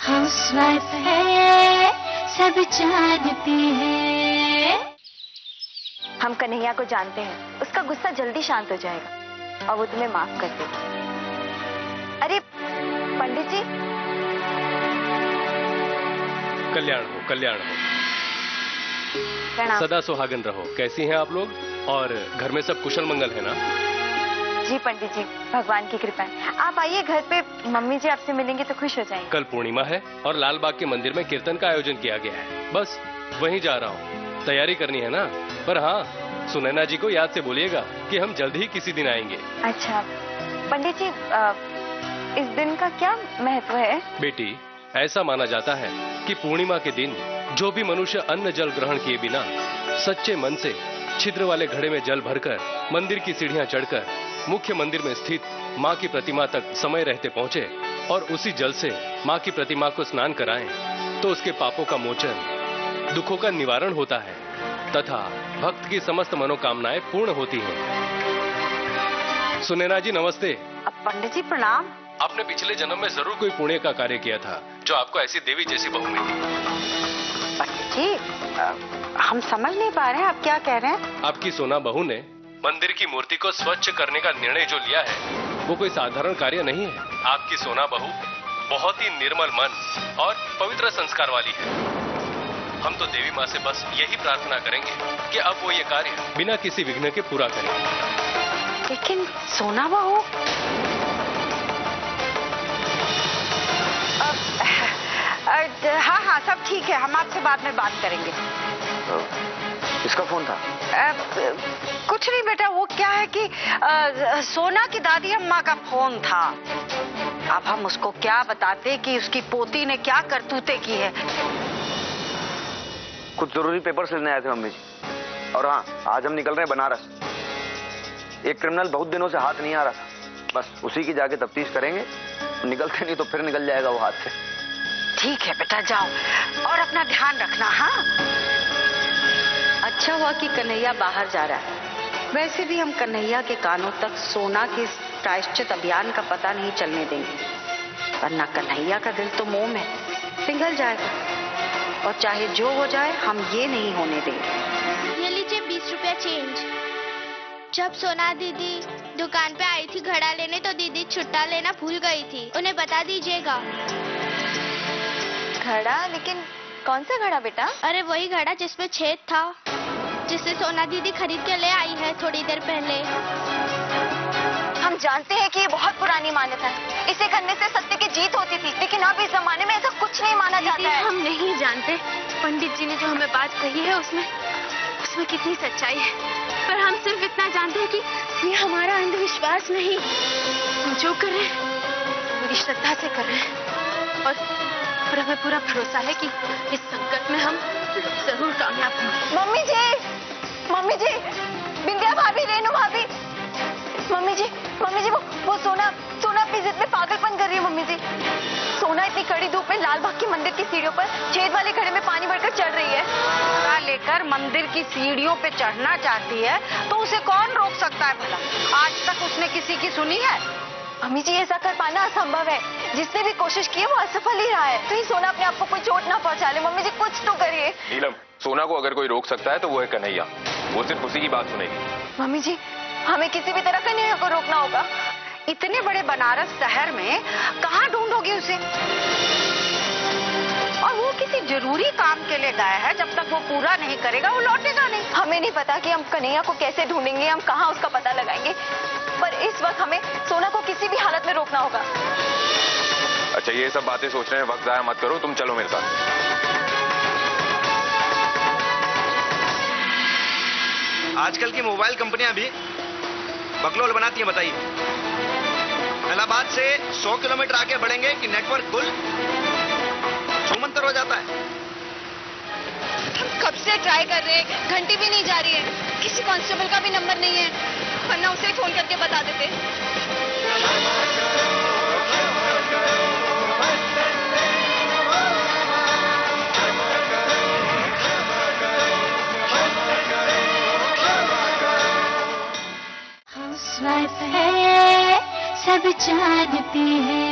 Housewife है, सब जानते हैं। हम कन्हैया को जानते हैं, उसका गुस्सा जल्दी शांत हो जाएगा और वो तुम्हें माफ कर देगा। अरे पंडित जी, कल्याण हो, कल्याण हो। प्रणाम। सदा सुहागन रहो। कैसी हैं आप लोग? और घर में सब कुशल मंगल है ना? जी पंडित जी, भगवान की कृपा है। आप आइए घर पे, मम्मी जी आपसे मिलेंगे तो खुश हो जाएंगे। कल पूर्णिमा है और लाल बाग के मंदिर में कीर्तन का आयोजन किया गया है। बस वहीं जा रहा हूँ। तैयारी करनी है ना? पर हाँ, सुनैना जी को याद से बोलिएगा कि हम जल्द ही किसी दिन आएंगे। अच्छा पंडित जी, इस दिन का क्या महत्व है? बेटी, ऐसा माना जाता है कि पूर्णिमा के दिन जो भी मनुष्य अन्न जल ग्रहण किए बिना सच्चे मन से छिद्र वाले घड़े में जल भरकर मंदिर की सीढ़ियां चढ़कर मुख्य मंदिर में स्थित मां की प्रतिमा तक समय रहते पहुंचे और उसी जल से मां की प्रतिमा को स्नान कराएं, तो उसके पापों का मोचन, दुखों का निवारण होता है तथा भक्त की समस्त मनोकामनाएं पूर्ण होती हैं। सुनैना जी नमस्ते। पंडित जी प्रणाम। आपने पिछले जन्म में जरूर कोई पुण्य का कार्य किया था जो आपको ऐसी देवी जैसी बहू मिली। पंडित जी, हम समझ नहीं पा रहे हैं आप क्या कह रहे हैं। आपकी सोना बहू ने मंदिर की मूर्ति को स्वच्छ करने का निर्णय जो लिया है वो कोई साधारण कार्य नहीं है। आपकी सोना बहू बहुत ही निर्मल मन और पवित्र संस्कार वाली है। हम तो देवी माँ से बस यही प्रार्थना करेंगे कि अब वो ये कार्य बिना किसी विघ्न के पूरा करें। लेकिन सोना बहू, हाँ हाँ सब ठीक है, हम आपसे बाद में बात करेंगे। किसका फोन था? कुछ नहीं बेटा, वो क्या है कि सोना की दादी अम्मा का फोन था। अब हम उसको क्या बताते कि उसकी पोती ने क्या करतूतें की है। कुछ जरूरी पेपर्स लेने आए थे मम्मी जी। और हाँ, आज हम निकल रहे हैं बनारस। एक क्रिमिनल बहुत दिनों से हाथ नहीं आ रहा था, बस उसी की जाके तफ्तीश करेंगे। निकलते नहीं तो फिर निकल जाएगा वो हाथ से। ठीक है बेटा, जाओ और अपना ध्यान रखना। हाँ, अच्छा हुआ कि कन्हैया बाहर जा रहा है। वैसे भी हम कन्हैया के कानों तक सोना के प्रायश्चित अभियान का पता नहीं चलने देंगे, वरना कन्हैया का दिल तो मोह में पिघल जाएगा। और चाहे जो हो जाए, हम ये नहीं होने देंगे। ये लीजिए 20 रुपया चेंज। जब सोना दीदी दुकान पे आई थी घड़ा लेने तो दीदी छुट्टा लेना भूल गई थी, उन्हें बता दीजिएगा। घड़ा? लेकिन कौन सा घड़ा बेटा? अरे वही घड़ा जिसमें छेद था, जिसे सोना दीदी खरीद के ले आई है थोड़ी देर पहले। हम जानते हैं कि ये बहुत पुरानी मान्यता है, इसे करने से सत्य की जीत होती थी, लेकिन अब इस जमाने में ऐसा कुछ नहीं माना जाता है। हम नहीं जानते पंडित जी ने जो हमें बात कही है उसमें कितनी सच्चाई है, पर हम सिर्फ इतना जानते हैं कि ये हमारा अंधविश्वास नहीं। हम जो कर रहे हैं पूरी श्रद्धा से कर रहे हैं और हमें पूरा भरोसा है कि इस संकट में हम जरूर कामयाब होंगे। मम्मी जी, बिंदिया भाभी, रेनू भाभी, मम्मी जी वो सोना अपनी जिद में पागलपन कर रही है। मम्मी जी, सोना इतनी कड़ी धूप में लाल बाग के मंदिर की सीढ़ियों पर छेद वाले घड़े में पानी भरकर चढ़ रही है। घड़ा लेकर मंदिर की सीढ़ियों पे चढ़ना चाहती है तो उसे कौन रोक सकता है भला? आज तक उसने किसी की सुनी है? मम्मी जी, ऐसा कर पाना असंभव है। जिसने भी कोशिश की है वो असफल ही रहा है। कहीं सोना अपने आप को कोई चोट ना पहुंचा ले। मम्मी जी कुछ तो करिए। नीलम, सोना को अगर कोई रोक सकता है तो वो है कन्हैया। वो सिर्फ उसी की बात सुनेगी। मम्मी जी, हमें किसी भी तरह कन्हैया को रोकना होगा। इतने बड़े बनारस शहर में कहाँ ढूंढोगे उसे? और वो किसी जरूरी काम के लिए गया है, जब तक वो पूरा नहीं करेगा वो लौटेगा नहीं। हमें नहीं पता कि हम कन्हैया को कैसे ढूंढेंगे, हम कहाँ उसका पता लगाएंगे, पर इस वक्त हमें सोना को किसी भी हालत में रोकना होगा। अच्छा, ये सब बातें सोचने में वक्त जाया मत करो, तुम चलो मेरे साथ। आजकल की मोबाइल कंपनियां भी बकलोल बनाती हैं, बताइए। इलाहाबाद से 100 किलोमीटर आगे बढ़ेंगे कि नेटवर्क गुल छूमंतर हो जाता है। हम कब से ट्राई कर रहे हैं, घंटी भी नहीं जा रही है। किसी कांस्टेबल का भी नंबर नहीं है, वरना उसे फोन करके बता देते। हाउसवाइफ है, सब जानते हैं।